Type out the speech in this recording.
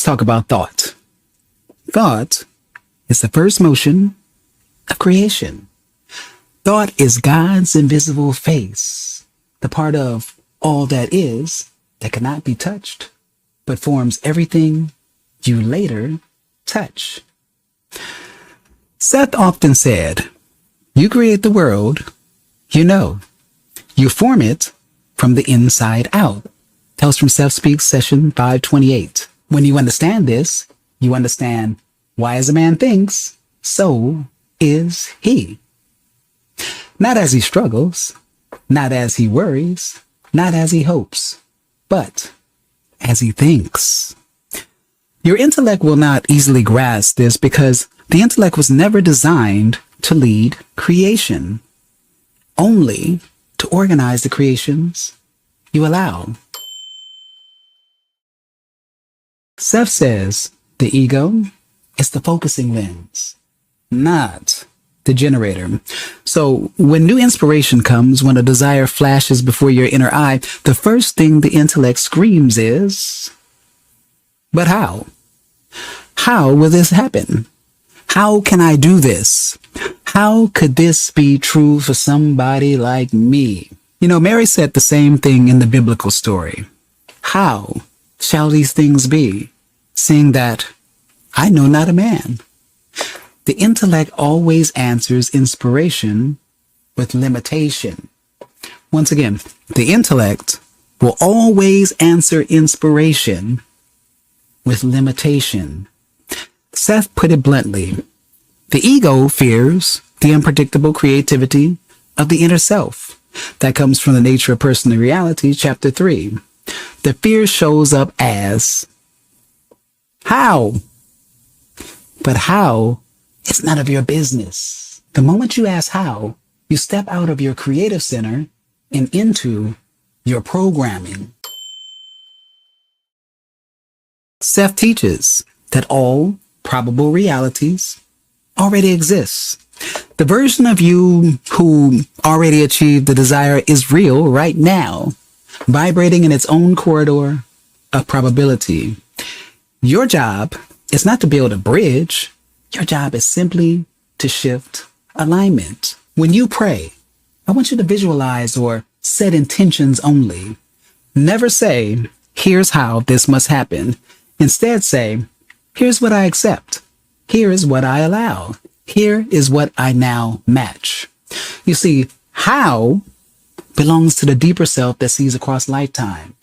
Let's talk about thought. Thought is the first motion of creation. Thought is God's invisible face, the part of all that is that cannot be touched, but forms everything you later touch. Seth often said, "You create the world, you know. You form it from the inside out." That was from Seth Speaks, session 528. When you understand this, you understand why as a man thinks, so is he. Not as he struggles, not as he worries, not as he hopes, but as he thinks. Your intellect will not easily grasp this because the intellect was never designed to lead creation, only to organize the creations you allow. Seth says the ego is the focusing lens, not the generator. So when new inspiration comes, when a desire flashes before your inner eye, the first thing the intellect screams is, "But how? How will this happen? How can I do this? How could this be true for somebody like me?" You know, Mary said the same thing in the biblical story. "How shall these things be, seeing that I know not a man?" The intellect always answers inspiration with limitation. Once again, the intellect will always answer inspiration with limitation. Seth put it bluntly. The ego fears the unpredictable creativity of the inner self. That comes from the Nature of Personal Reality, chapter 3. The fear shows up as how? But how is none of your business. The moment you ask how, you step out of your creative center and into your programming. Seth teaches that all probable realities already exist. The version of you who already achieved the desire is real right now, vibrating in its own corridor of probability. Your job is not to build a bridge. Your job is simply to shift alignment. When you pray, I want you to visualize or set intentions only. Never say, "Here's how this must happen." Instead say, "Here's what I accept. Here is what I allow. Here is what I now match." You see, how belongs to the deeper self that sees across lifetimes.